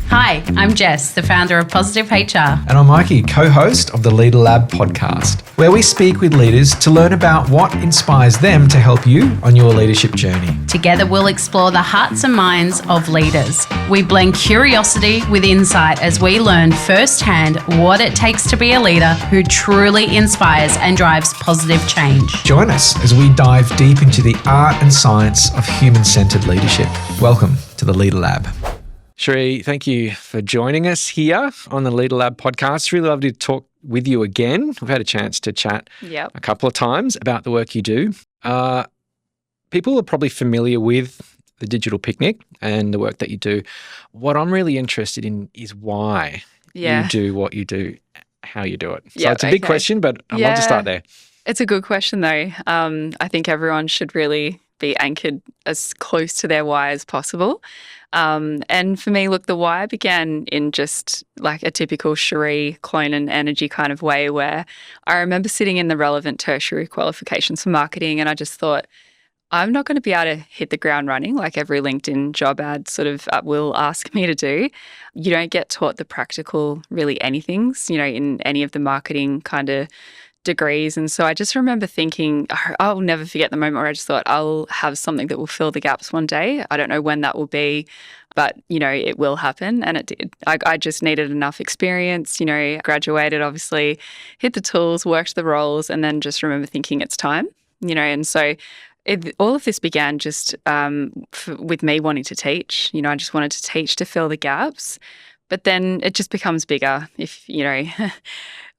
Hi, I'm Jess, the founder of Positive HR. And I'm Mikey, co-host of the Leadr Lab podcast, where we speak with leaders to learn about what inspires them to help you on your leadership journey. Together, we'll explore the hearts and minds of leaders. We blend curiosity with insight as we learn firsthand what it takes to be a leader who truly inspires and drives positive change. Join us as we dive deep into the art and science of human-centered leadership. Welcome to the Leadr Lab. Cherie, thank you for joining us here on the Leadr Lab podcast. It's really lovely to talk with you again. We've had a chance to chat a couple of times about the work you do. People are probably familiar with the Digital Picnic and the work that you do. What I'm really interested in is why you do what you do, how you do it. So it's a big question, but I'd love to start there. It's a good question though. I think everyone should really be anchored as close to their why as possible. And for me, look, the why began in just like a typical Cherie, Clonan energy kind of way, where I remember sitting in the relevant tertiary qualifications for marketing, and I just thought, I'm not going to be able to hit the ground running like every LinkedIn job ad sort of will ask me to do. You don't get taught the practical, really anythings, in any of the marketing kind of degrees. And so I just remember thinking, I'll never forget the moment where I just thought I'll have something that will fill the gaps one day. I don't know when that will be, but, it will happen. And it did. I just needed enough experience, graduated, obviously, hit the tools, worked the roles, and then just remember thinking it's time, and so all of this began just with me wanting to teach. I just wanted to teach to fill the gaps. But then it just becomes bigger if,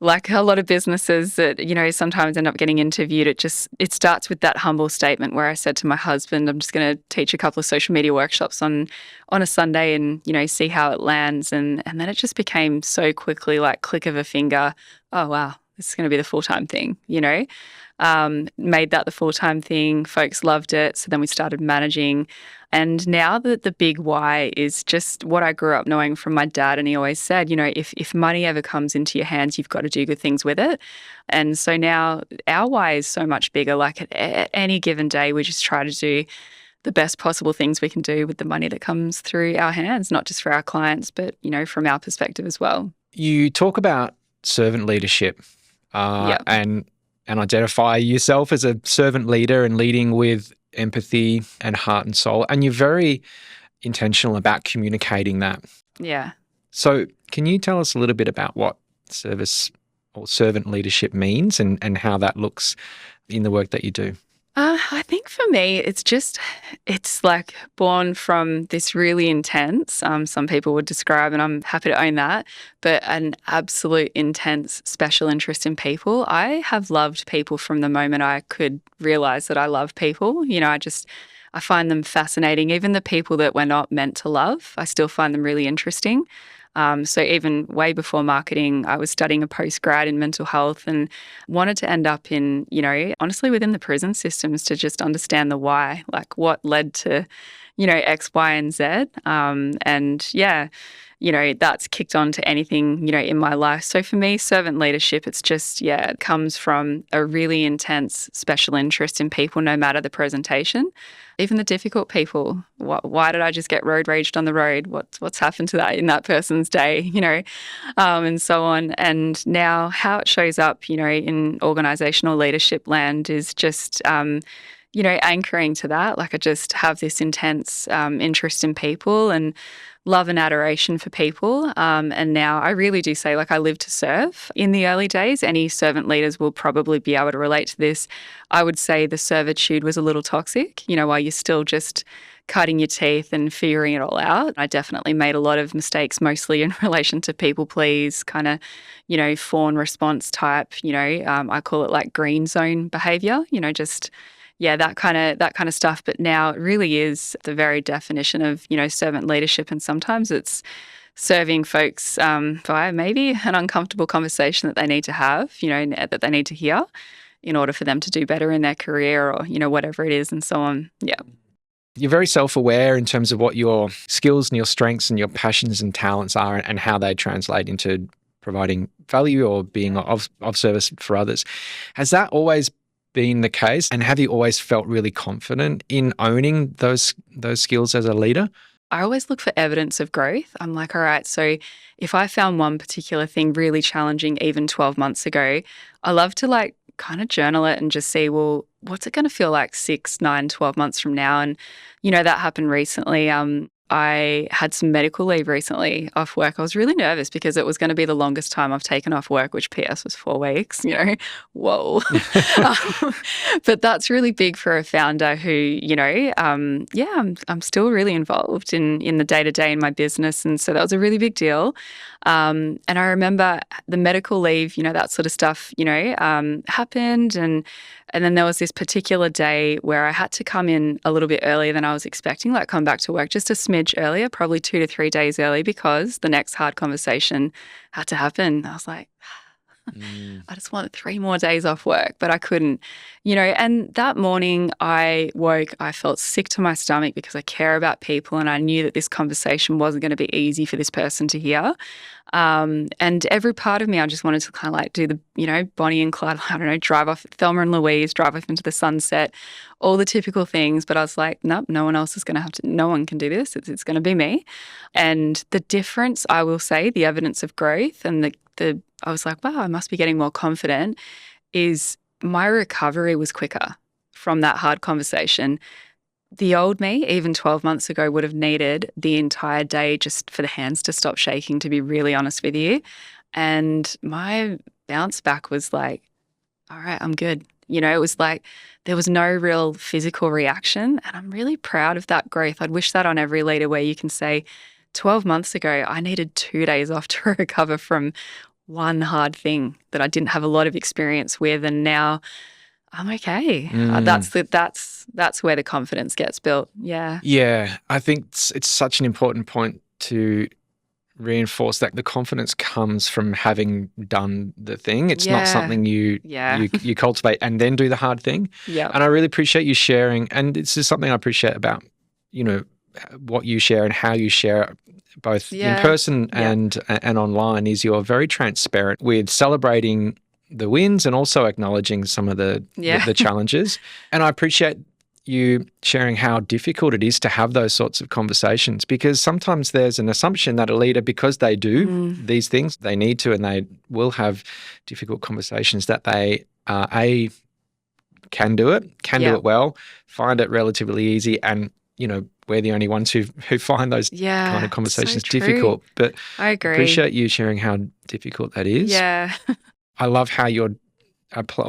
like a lot of businesses that, sometimes end up getting interviewed, it starts with that humble statement where I said to my husband, I'm just going to teach a couple of social media workshops on a Sunday and, see how it lands. And then it just became so quickly like click of a finger, oh, wow, this is going to be the full-time thing, made that the full-time thing. Folks loved it. So then we started managing. And now that the big why is just what I grew up knowing from my dad. And he always said, if money ever comes into your hands, you've got to do good things with it. And so now our why is so much bigger. Like at any given day, we just try to do the best possible things we can do with the money that comes through our hands, not just for our clients, but, from our perspective as well. You talk about servant leadership and identify yourself as a servant leader and leading with empathy and heart and soul. And you're very intentional about communicating that. Yeah. So can you tell us a little bit about what service or servant leadership means and how that looks in the work that you do? I think for me, it's like born from this really intense, some people would describe, and I'm happy to own that, but an absolute intense special interest in people. I have loved people from the moment I could realize that I love people. I find them fascinating. Even the people that we're not meant to love, I still find them really interesting. So even way before marketing, I was studying a postgrad in mental health and wanted to end up in, honestly within the prison systems to just understand the why, like what led to, X, Y, and Z. That's kicked on to anything, in my life. So for me, servant leadership, it's just, it comes from a really intense special interest in people, no matter the presentation. Even the difficult people. Why did I just get road raged on the road? What's happened to that in that person's day, and so on. And now how it shows up, in organisational leadership land is just, anchoring to that. Like I just have this intense interest in people and love and adoration for people. And now I really do say, like, I live to serve. In the early days, any servant leaders will probably be able to relate to this. I would say the servitude was a little toxic, while you're still just cutting your teeth and figuring it all out. I definitely made a lot of mistakes, mostly in relation to people please, kind of, fawn response type, I call it like green zone behaviour, that kind of stuff. But now it really is the very definition of, servant leadership. And sometimes it's serving folks via maybe an uncomfortable conversation that they need to have, that they need to hear in order for them to do better in their career or, whatever it is and so on. Yeah. You're very self-aware in terms of what your skills and your strengths and your passions and talents are and how they translate into providing value or being of service for others. Has that always been the case? And have you always felt really confident in owning those skills as a leader? I always look for evidence of growth. I'm like, all right, so if I found one particular thing really challenging even 12 months ago, I love to like kind of journal it and just see, well, what's it going to feel like 6, 9, 12 months from now? And, that happened recently. I had some medical leave recently off work. I was really nervous because it was going to be the longest time I've taken off work, which PS was 4 weeks, whoa. But that's really big for a founder who, I'm still really involved in the day-to-day in my business. And so that was a really big deal. And I remember the medical leave, that sort of stuff, happened. And then there was this particular day where I had to come in a little bit earlier than I was expecting, like come back to work just a smidge earlier, probably 2 to 3 days early, because the next hard conversation had to happen. I was like, I just wanted 3 more days off work, but I couldn't, and that morning I woke, I felt sick to my stomach because I care about people and I knew that this conversation wasn't going to be easy for this person to hear. And every part of me, I just wanted to kind of like do the, Bonnie and Clyde, I don't know, drive off, Thelma and Louise, drive off into the sunset, all the typical things. But I was like, nope, no one else is going to have to, no one can do this. It's going to be me. And the difference, I will say, the evidence of growth and I was like, wow, I must be getting more confident, is my recovery was quicker from that hard conversation. The old me, even 12 months ago, would have needed the entire day just for the hands to stop shaking, to be really honest with you. And my bounce back was like, all right, I'm good. It was like there was no real physical reaction. And I'm really proud of that growth. I'd wish that on every leader, where you can say, 12 months ago, I needed 2 days off to recover from one hard thing that I didn't have a lot of experience with. And now I'm okay. That's where the confidence gets built. Yeah. Yeah. I think it's such an important point to reinforce, that the confidence comes from having done the thing. It's not something you cultivate and then do the hard thing. Yeah. And I really appreciate you sharing. And this is something I appreciate about, what you share and how you share it, both in person and online, is you're very transparent with celebrating the wins and also acknowledging some of the challenges. And I appreciate you sharing how difficult it is to have those sorts of conversations, because sometimes there's an assumption that a leader, because they do these things, they need to, and they will have difficult conversations, that they can do it well, find it relatively easy, and we're the only ones who find those kind of conversations difficult. But I agree. Appreciate you sharing how difficult that is. Yeah. I love how you're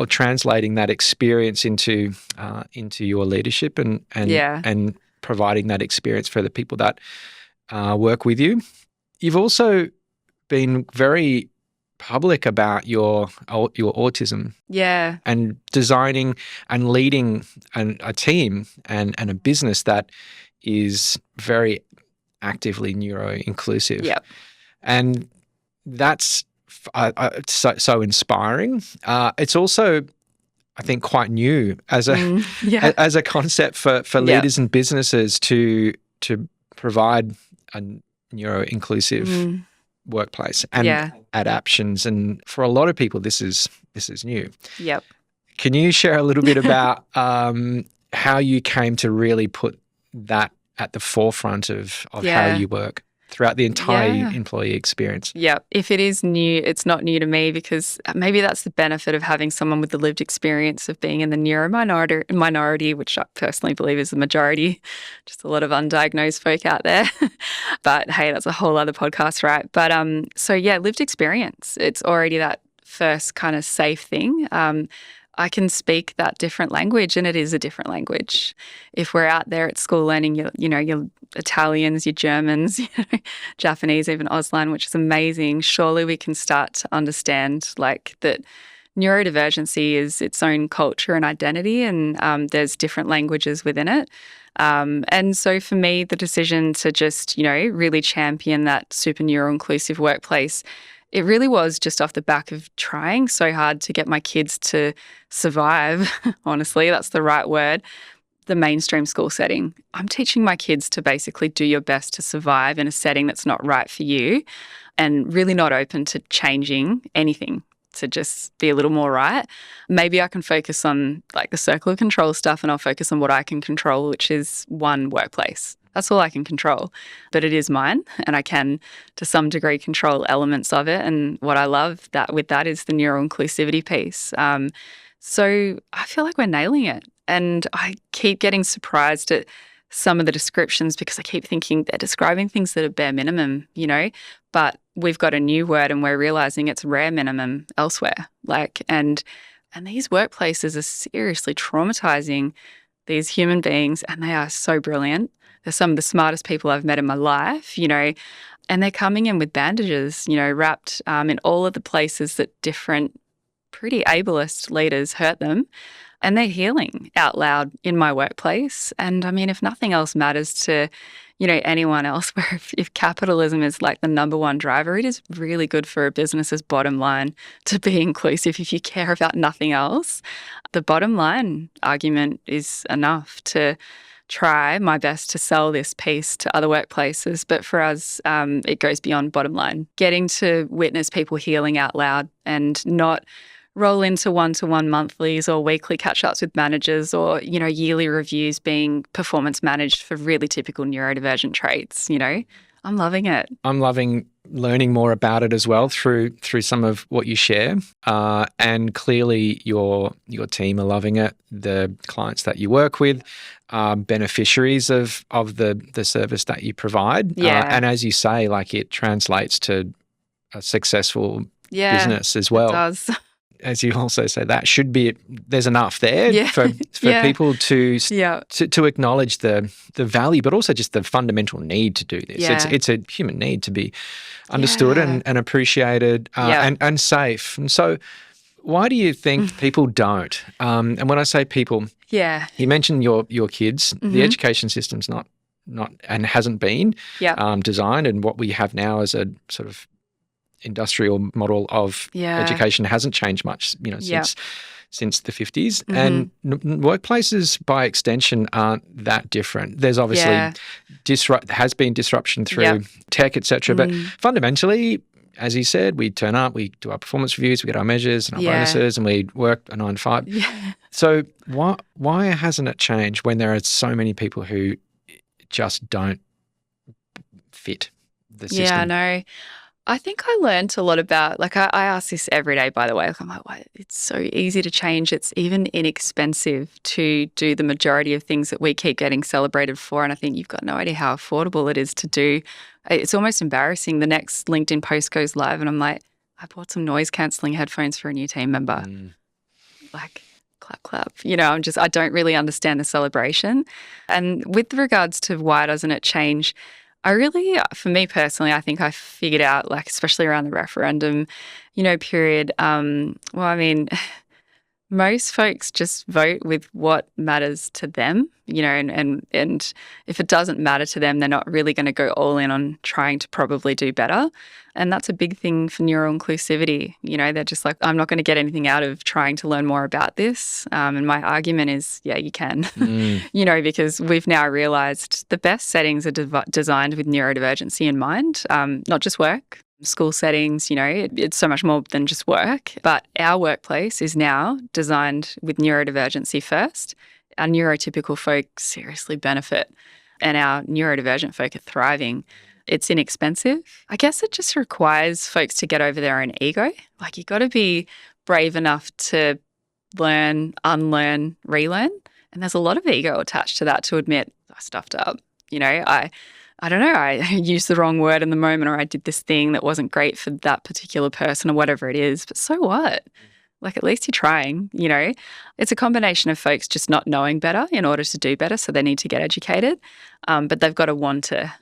translating that experience into your leadership and providing that experience for the people that work with you. You've also been very public about your autism. Yeah. And designing and leading a team and a business that is very actively neuro-inclusive. Yep. And that's so inspiring. It's also, I think, quite new as a concept for leaders and businesses to provide a neuro-inclusive workplace and adaptions. And for a lot of people, this is new. Yep. Can you share a little bit about how you came to really put that at the forefront of how you work throughout the entire employee experience? Yeah. If it is new, it's not new to me, because maybe that's the benefit of having someone with the lived experience of being in the neuro minority, which I personally believe is the majority. Just a lot of undiagnosed folk out there. But hey, that's a whole other podcast, right? But lived experience. It's already that first kind of safe thing. I can speak that different language, and it is a different language. If we're out there at school learning your Italians, your Germans, Japanese, even Auslan, which is amazing, surely we can start to understand that neurodivergency is its own culture and identity, and there's different languages within it. And so for me, the decision to just, really champion that super neuro-inclusive workplace, it really was just off the back of trying so hard to get my kids to survive, honestly, that's the right word, the mainstream school setting. I'm teaching my kids to basically do your best to survive in a setting that's not right for you, and really not open to changing anything to just be a little more right. Maybe I can focus on the circle of control stuff, and I'll focus on what I can control, which is one, workplace. That's all I can control. But it is mine, and I can, to some degree, control elements of it. And what I love with that is the neuro-inclusivity piece. So I feel like we're nailing it. And I keep getting surprised at some of the descriptions because I keep thinking they're describing things that are bare minimum, but we've got a new word and we're realizing it's rare minimum elsewhere. And these workplaces are seriously traumatizing these human beings, and they are so brilliant. They're some of the smartest people I've met in my life, and they're coming in with bandages, wrapped in all of the places that different pretty ableist leaders hurt them. And they're healing out loud in my workplace. And I mean, if nothing else matters to, anyone else, where if capitalism is like the number one driver, it is really good for a business's bottom line to be inclusive if you care about nothing else. The bottom line argument is enough to try my best to sell this piece to other workplaces. But for us, it goes beyond bottom line. Getting to witness people healing out loud and not roll into one-to-one monthlies or weekly catch-ups with managers or, yearly reviews being performance managed for really typical neurodivergent traits, I'm loving it. I'm loving learning more about it as well through some of what you share. And clearly your team are loving it. The clients that you work with are beneficiaries of the service that you provide. Yeah. And as you say, like, it translates to a successful business as well. It does. As you also say, that should be, there's enough there for people to acknowledge the value, but also just the fundamental need to do this. Yeah. It's a human need to be understood and appreciated and safe. And so why do you think people don't? And when I say people, you mentioned your kids. The education system's not and hasn't been designed, and what we have now is a sort of industrial model of education hasn't changed much, since the 50s. And workplaces, by extension, aren't that different. There's obviously has been disruption through tech, etc. But fundamentally, as you said, we turn up, we do our performance reviews, we get our measures and our bonuses, and we work a 9 to 5. So why hasn't it changed when there are so many people who just don't fit the system? Yeah, no. I think I learned a lot about, I ask this every day, by the way. I'm like, why? It's so easy to change. It's even inexpensive to do the majority of things that we keep getting celebrated for. And I think you've got no idea how affordable it is to do. It's almost embarrassing. The next LinkedIn post goes live and I'm like, I bought some noise cancelling headphones for a new team member. Like, clap, clap. I don't really understand the celebration. And with regards to why doesn't it change, for me personally, I think I figured out, especially around the referendum, period. Most folks just vote with what matters to them, and if it doesn't matter to them, they're not really going to go all in on trying to probably do better. And that's a big thing for neuro-inclusivity. They're just like, I'm not going to get anything out of trying to learn more about this. And my argument is, you can, because we've now realized the best settings are designed with neurodivergency in mind, not just work. School settings, it's so much more than just work. But our workplace is now designed with neurodivergency first. Our neurotypical folk seriously benefit, and our neurodivergent folk are thriving. It's inexpensive. I guess it just requires folks to get over their own ego. You've got to be brave enough to learn, unlearn, relearn. And there's a lot of ego attached to that, to admit, I stuffed up. I don't know, I used the wrong word in the moment, or I did this thing that wasn't great for that particular person, or whatever it is. But so what? At least you're trying, It's a combination of folks just not knowing better in order to do better, so they need to get educated. But they've got to want to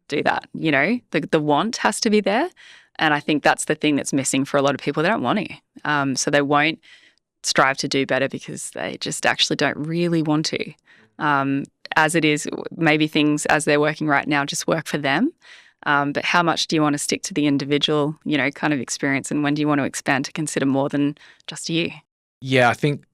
do that, The want has to be there. And I think that's the thing that's missing for a lot of people. They don't want to. So they won't strive to do better because they just actually don't really want to. As it is, maybe things as they're working right now just work for them. But how much do you want to stick to the individual, kind of experience, and when do you want to expand to consider more than just you? Yeah, I think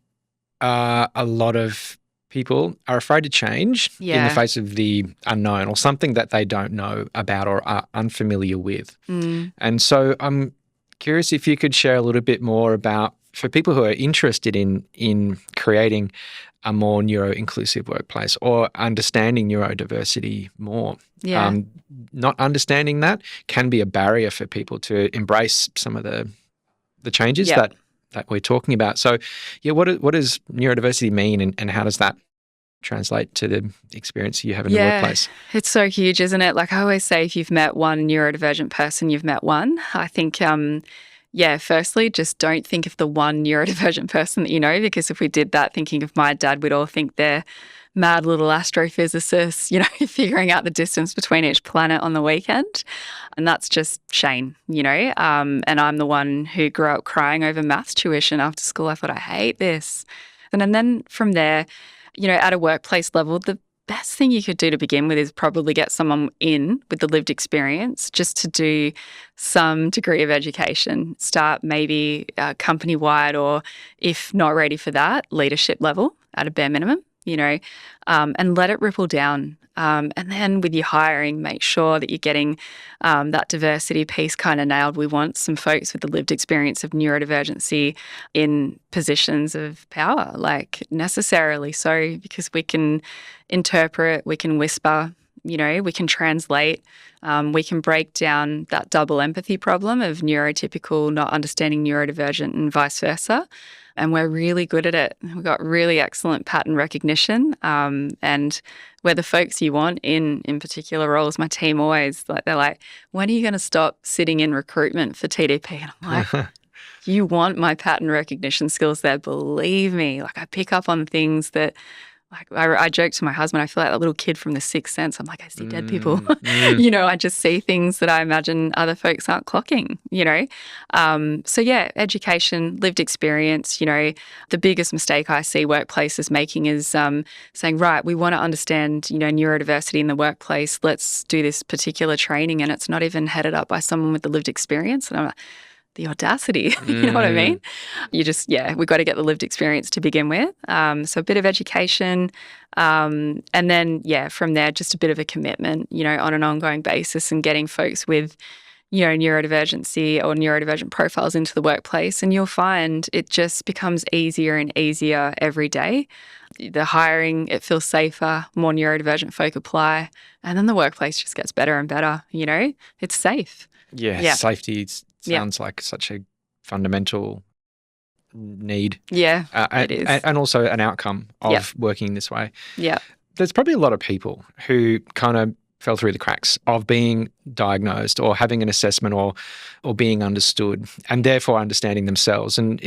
a lot of people are afraid to change in the face of the unknown or something that they don't know about or are unfamiliar with. And so I'm curious if you could share a little bit more about for people who are interested in creating a more neuro-inclusive workplace or understanding neurodiversity more. Yeah. Not understanding that can be a barrier for people to embrace some of the changes that we're talking about. So, what does neurodiversity mean, and how does that translate to the experience you have in the workplace? It's so huge, isn't it? Like I always say, if you've met one neurodivergent person, you've met one. I think firstly, just don't think of the one neurodivergent person that you know, because if we did that, thinking of my dad, we'd all think they're mad little astrophysicists, figuring out the distance between each planet on the weekend. And that's just Shane, and I'm the one who grew up crying over maths tuition after school. I thought, I hate this. And then from there, at a workplace level, the best thing you could do to begin with is probably get someone in with the lived experience just to do some degree of education. Start maybe company-wide, or if not ready for that, leadership level at a bare minimum, and let it ripple down. And then with your hiring, make sure that you're getting that diversity piece kind of nailed. We want some folks with the lived experience of neurodivergency in positions of power, like necessarily so, because we can interpret, we can whisper, we can translate, we can break down that double empathy problem of neurotypical not understanding neurodivergent and vice versa. And we're really good at it. We've got really excellent pattern recognition, and we're the folks you want in particular roles. My team always, they're like, when are you going to stop sitting in recruitment for TDP? And I'm like, you want my pattern recognition skills there, believe me. Like I pick up on things that, like I joke to my husband, I feel like that little kid from The Sixth Sense. I'm like, I see dead people. I just see things that I imagine other folks aren't clocking, education, lived experience, the biggest mistake I see workplaces making is saying, right, we want to understand, neurodiversity in the workplace. Let's do this particular training. And it's not even headed up by someone with the lived experience. And I'm like, the audacity, you know what I mean? You just, we've got to get the lived experience to begin with. So a bit of education, and then, from there, just a bit of a commitment, on an ongoing basis, and getting folks with, neurodivergency or neurodivergent profiles into the workplace. And you'll find it just becomes easier and easier every day. The hiring, it feels safer, more neurodivergent folk apply, and then the workplace just gets better and better, It's safe. Yeah. Safety sounds like such a fundamental need. Yeah, it is. And also an outcome of working this way. Yeah. There's probably a lot of people who kind of fell through the cracks of being diagnosed or having an assessment or being understood, and therefore understanding themselves. And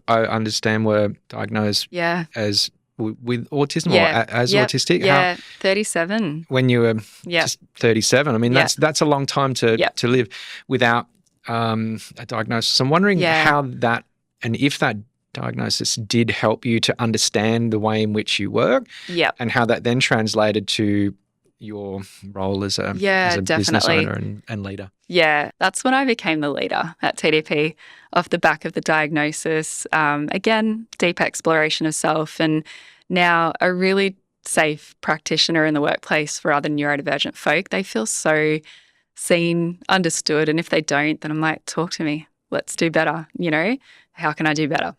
I understand, were diagnosed as with autism or as autistic? Yeah, 37. When you were just 37. I mean, that's a long time to live without a diagnosis. I'm wondering how that, and if that diagnosis did help you to understand the way in which you work, and how that then translated to your role as a business owner and leader. Yeah, that's when I became the leader at TDP, off the back of the diagnosis. Again, deep exploration of self, and now a really safe practitioner in the workplace for other neurodivergent folk. They feel so seen, understood, and if they don't, then I'm like, talk to me. Let's do better. How can I do better?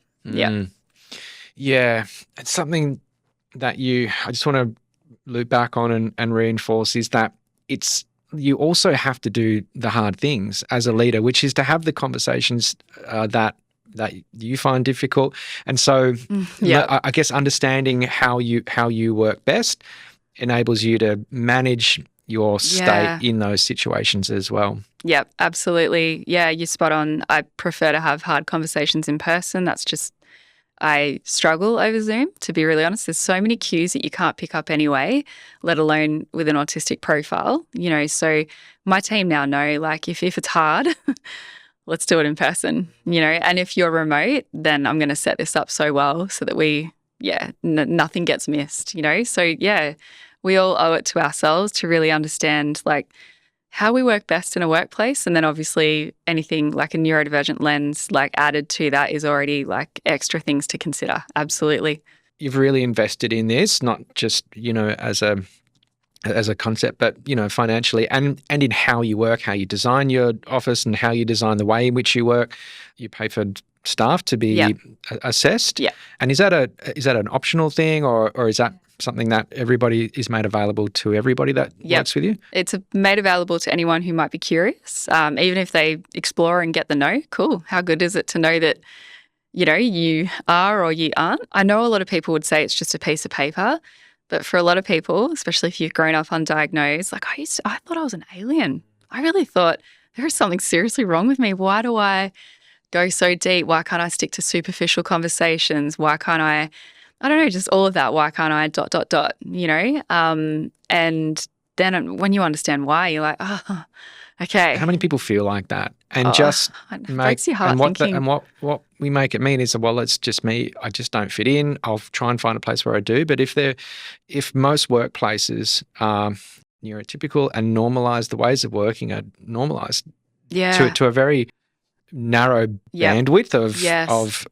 Yeah, it's something that I just want to loop back on and reinforce is that you also have to do the hard things as a leader, which is to have the conversations that you find difficult. And so I guess understanding how you work best enables you to manage your state in those situations as well. Yep, absolutely. Yeah, you're spot on. I prefer to have hard conversations in person. That's just, I struggle over Zoom, to be really honest. There's so many cues that you can't pick up anyway, let alone with an autistic profile, So my team now know, like, if it's hard, let's do it in person, And if you're remote, then I'm going to set this up so well so that nothing gets missed, So we all owe it to ourselves to really understand, like, how we work best in a workplace. And then obviously anything like a neurodivergent lens, like, added to that is already like extra things to consider. Absolutely. You've really invested in this, not just, as a concept, but, financially and in how you work, how you design your office and how you design the way in which you work. You pay for staff to be assessed. Yeah. And is that an optional thing, or is that something that everybody is made available to everybody that works with you? It's made available to anyone who might be curious, even if they explore and get the know. Cool. How good is it to know that, you are or you aren't? I know a lot of people would say it's just a piece of paper, but for a lot of people, especially if you've grown up undiagnosed, like I thought I was an alien. I really thought there is something seriously wrong with me. Why do I go so deep? Why can't I stick to superficial conversations? Why can't I don't know, just all of that. Why can't I ... And then when you understand why, you're like, oh, okay. How many people feel like that? And it breaks your heart thinking. What we make it mean is, well, it's just me. I just don't fit in. I'll try and find a place where I do. But if most workplaces are neurotypical and normalize, the ways of working are normalized to a very narrow bandwidth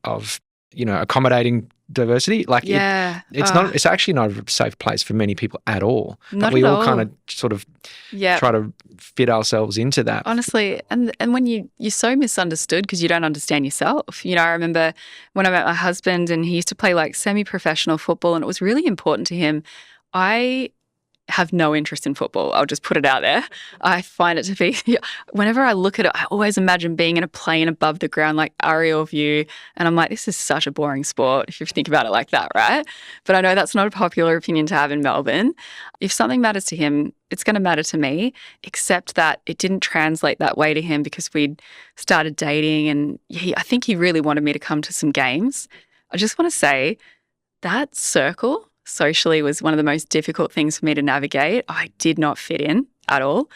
of accommodating diversity. Like it's actually not a safe place for many people at all. But we all kind of sort of try to fit ourselves into that. Honestly, and when you're so misunderstood because you don't understand yourself. I remember when I met my husband and he used to play like semi-professional football and it was really important to him. I have no interest in football. I'll just put it out there. I find it to be, whenever I look at it, I always imagine being in a plane above the ground, like aerial view. And I'm like, this is such a boring sport if you think about it like that, right? But I know that's not a popular opinion to have in Melbourne. If something matters to him, it's going to matter to me, except that it didn't translate that way to him because we'd started dating and I think he really wanted me to come to some games. I just want to say that circle socially was one of the most difficult things for me to navigate. I did not fit in at all.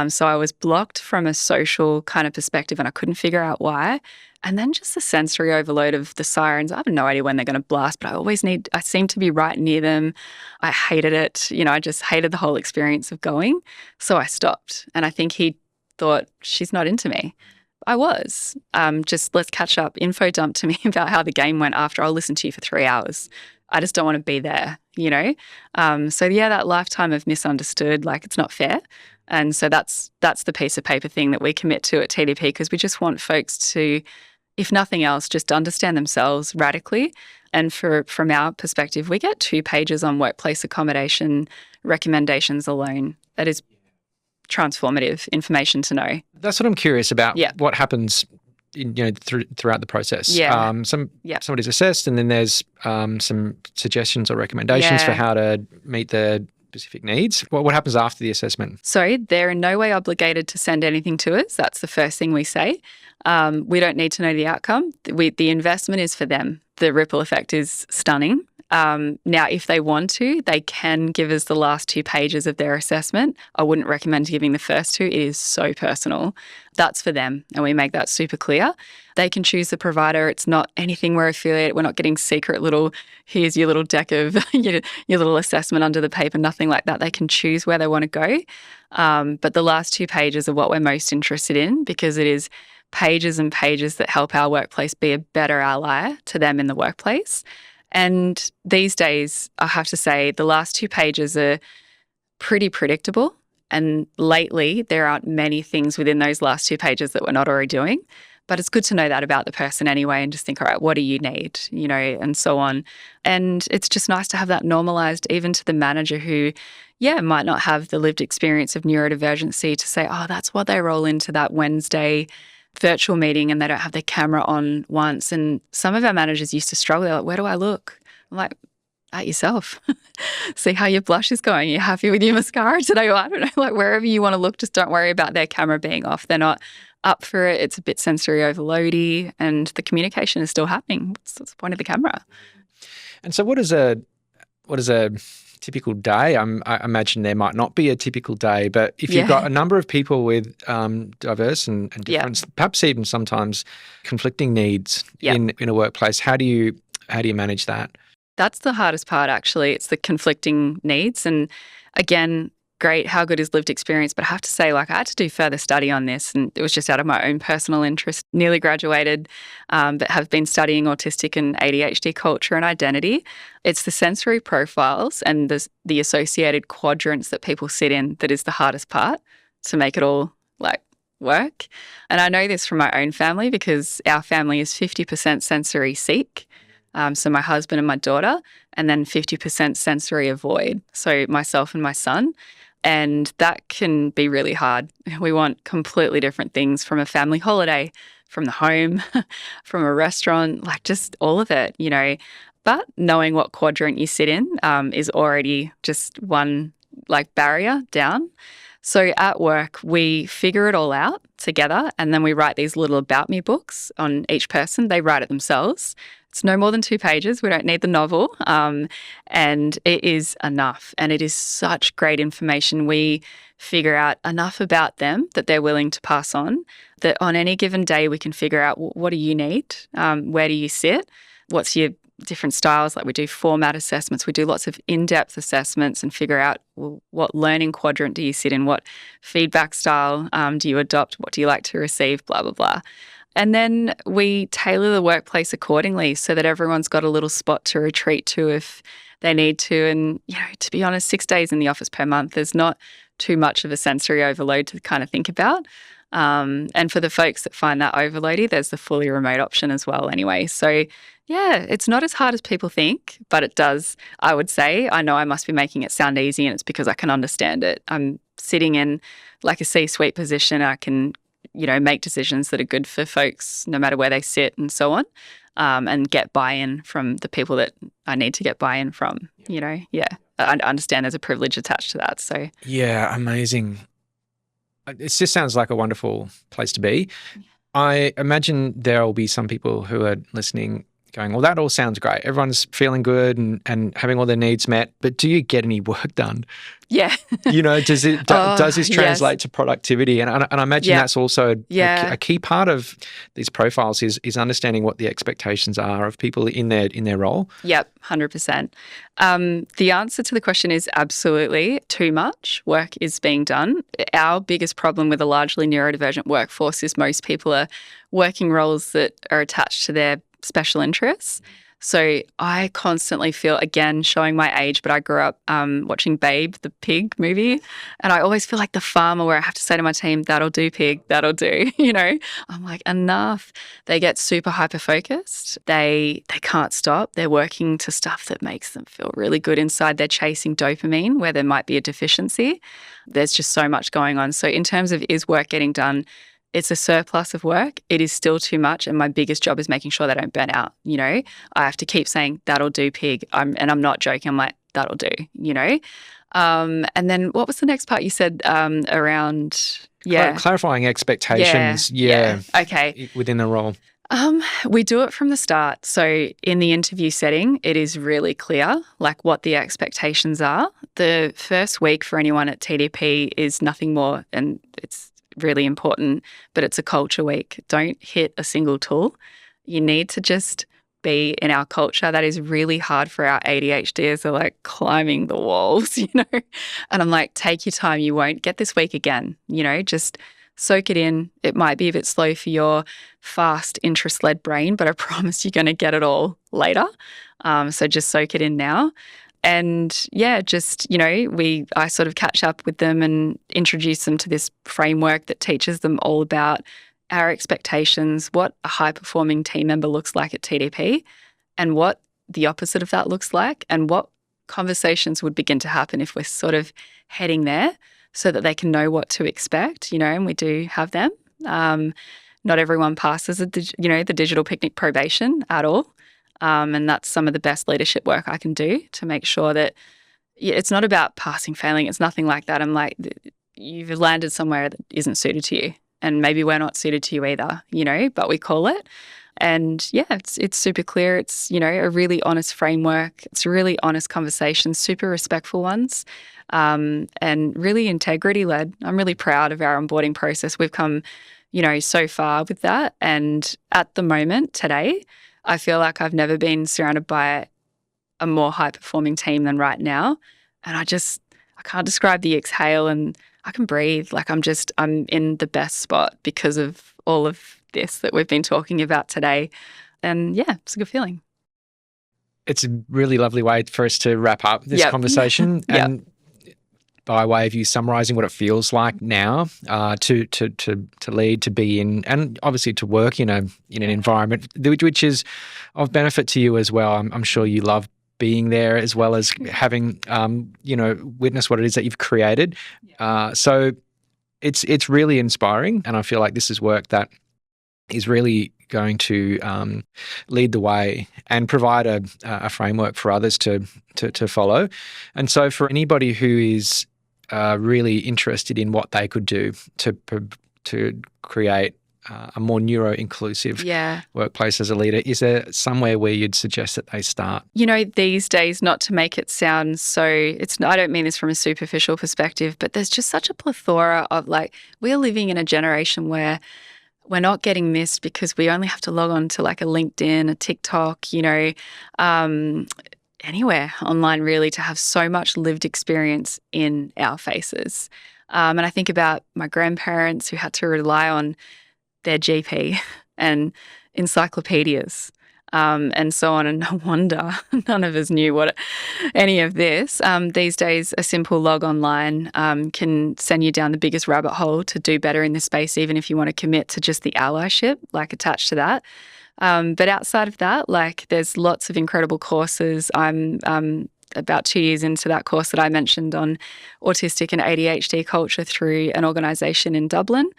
So I was blocked from a social kind of perspective and I couldn't figure out why. And then just the sensory overload of the sirens. I have no idea when they're going to blast, but I seem to be right near them. I hated it. I just hated the whole experience of going. So I stopped. And I think he thought, she's not into me. I was. Just let's catch up. Info dump to me about how the game went after. I'll listen to you for 3 hours. I just don't want to be there, that lifetime of misunderstood, like it's not fair. And so that's the piece of paper thing that we commit to at TDP because we just want folks to, if nothing else, just understand themselves radically. And from our perspective, we get 2 pages on workplace accommodation recommendations alone. That is transformative information to know. That's what I'm curious about. What happens throughout the process. Somebody's assessed and then there's some suggestions or recommendations for how to meet the specific needs. What happens after the assessment? So they're in no way obligated to send anything to us. That's the first thing we say. We don't need to know the outcome. The investment is for them. The ripple effect is stunning. Now, if they want to, they can give us the last 2 pages of their assessment. I wouldn't recommend giving the first 2. It is so personal. That's for them, and we make that super clear. They can choose the provider. It's not anything we're affiliated. We're not getting secret little, here's your little deck of your little assessment under the paper, nothing like that. They can choose where they want to go. But the last 2 pages are what we're most interested in because it is pages and pages that help our workplace be a better ally to them in the workplace. And these days, I have to say, the last 2 pages are pretty predictable. And lately, there aren't many things within those last 2 pages that we're not already doing. But it's good to know that about the person anyway and just think, all right, what do you need, and so on. And it's just nice to have that normalized even to the manager who, might not have the lived experience of neurodivergency to say, oh, that's what they roll into that Wednesday virtual meeting and they don't have their camera on once. And some of our managers used to struggle. They're like, where do I look? I'm like, at yourself. See how your blush is going. You're happy with your mascara today? Or I don't know, like wherever you want to look, just don't worry about their camera being off. They're not up for it. It's a bit sensory overloady and the communication is still happening. What's the point of the camera? And so what is a typical day? I imagine there might not be a typical day, but if you've got a number of people with diverse and different, perhaps even sometimes conflicting needs in a workplace, how do you manage that? That's the hardest part, actually. It's the conflicting needs. And again, great, how good is lived experience? But I have to say, I had to do further study on this and it was just out of my own personal interest. Nearly graduated, but have been studying autistic and ADHD culture and identity. It's the sensory profiles and the associated quadrants that people sit in that is the hardest part to make it all work. And I know this from my own family because our family is 50% sensory seek. So my husband and my daughter, and then 50% sensory avoid. So myself and my son. And that can be really hard. We want completely different things from a family holiday, from the home, from a restaurant, like just all of it, But knowing what quadrant you sit in is already just one like barrier down. So at work, we figure it all out together, and then we write these little about me books on each person. They write it themselves. It's no more than 2 pages. We don't need the novel. And it is enough. And it is such great information. We figure out enough about them that they're willing to pass on, that on any given day we can figure out, what do you need? Where do you sit? What's your different styles? Like we do format assessments. We do lots of in-depth assessments and figure out, what learning quadrant do you sit in? What feedback style do you adopt? What do you like to receive? Blah, blah, blah. And then we tailor the workplace accordingly so that everyone's got a little spot to retreat to if they need to. And, to be honest, 6 days in the office per month, there's not too much of a sensory overload to kind of think about. And for the folks that find that overloady, there's the fully remote option as well anyway. So, yeah, it's not as hard as people think, but it does, I would say. I know I must be making it sound easy, and it's because I can understand it. I'm sitting in like a C-suite position. I can make decisions that are good for folks no matter where they sit and so on, and get buy-in from the people that I need to get buy-in from, I understand there's a privilege attached to that. So yeah, amazing. It just sounds like a wonderful place to be. I imagine there will be some people who are listening going, well, that all sounds great. Everyone's feeling good and having all their needs met, but do you get any work done? Yeah. Does this translate to productivity? And I imagine that's also a key part of these profiles is understanding what the expectations are of people in their role. Yep, 100%. The answer to the question is absolutely too much work is being done. Our biggest problem with a largely neurodivergent workforce is most people are working roles that are attached to their special interests. So I constantly feel, again, showing my age, but I grew up watching Babe, the pig movie, and I always feel like the farmer where I have to say to my team, that'll do, pig, that'll do, I'm like, enough. They get super hyper-focused. They can't stop. They're working to stuff that makes them feel really good inside. They're chasing dopamine where there might be a deficiency. There's just so much going on. So in terms of is work getting done, it's a surplus of work. It is still too much. And my biggest job is making sure they don't burn out. I have to keep saying, that'll do, pig. And I'm not joking. I'm like, that'll do, And then what was the next part you said around, clarifying expectations. Yeah. Okay. Within the role. We do it from the start. So in the interview setting, it is really clear, like what the expectations are. The first week for anyone at TDP is nothing more, and it's really important, but it's a culture week. Don't hit a single tool. You need to just be in our culture. That is really hard for our ADHDers. They're like climbing the walls, And I'm like, take your time. You won't get this week again, just soak it in. It might be a bit slow for your fast interest-led brain, but I promise you're going to get it all later. So just soak it in now. And I sort of catch up with them and introduce them to this framework that teaches them all about our expectations, what a high-performing team member looks like at TDP, and what the opposite of that looks like, and what conversations would begin to happen if we're sort of heading there so that they can know what to expect, and we do have them. Not everyone passes the digital picnic probation at all. And that's some of the best leadership work I can do to make sure that it's not about passing, failing. It's nothing like that. I'm like, you've landed somewhere that isn't suited to you, and maybe we're not suited to you either, but we call it. And it's super clear. It's, a really honest framework. It's really honest conversations, super respectful ones, and really integrity led. I'm really proud of our onboarding process. We've come, so far with that. And at the moment today, I feel like I've never been surrounded by a more high-performing team than right now. And I can't describe the exhale, and I can breathe. Like I'm in the best spot because of all of this that we've been talking about today. And it's a good feeling. It's a really lovely way for us to wrap up this conversation. And by way of you summarising what it feels like now to lead, to be in, and obviously to work in an environment which is of benefit to you as well. I'm sure you love being there as well as having witness what it is that you've created. So it's really inspiring, and I feel like this is work that is really going to lead the way and provide a framework for others to follow. And so for anybody who is really interested in what they could do to create a more neuro-inclusive workplace as a leader, is there somewhere where you'd suggest that they start? These days, not to make it sound so, I don't mean this from a superficial perspective, but there's just such a plethora of we're living in a generation where we're not getting missed because we only have to log on to a LinkedIn, a TikTok, anywhere online really to have so much lived experience in our faces. And I think about my grandparents who had to rely on their GP and encyclopedias and so on. And no wonder none of us knew any of this. These days, a simple log online can send you down the biggest rabbit hole to do better in this space, even if you want to commit to just the allyship attached to that. But outside of that, there's lots of incredible courses. I'm about 2 years into that course that I mentioned on autistic and ADHD culture through an organisation in Dublin.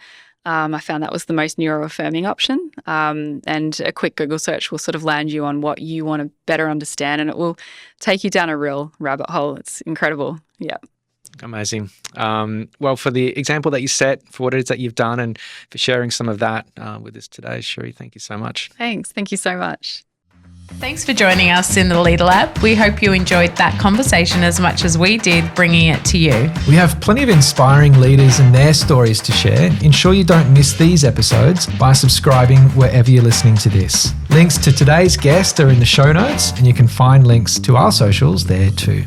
I found that was the most neuro-affirming option, and a quick Google search will sort of land you on what you want to better understand, and it will take you down a real rabbit hole. It's incredible. Yeah. Amazing. Well, for the example that you set, for what it is that you've done, and for sharing some of that with us today, Cherie, thank you so much. Thanks. Thank you so much. Thanks for joining us in the Leadr Lab. We hope you enjoyed that conversation as much as we did bringing it to you. We have plenty of inspiring leaders and their stories to share. Ensure you don't miss these episodes by subscribing wherever you're listening to this. Links to today's guest are in the show notes, and you can find links to our socials there too.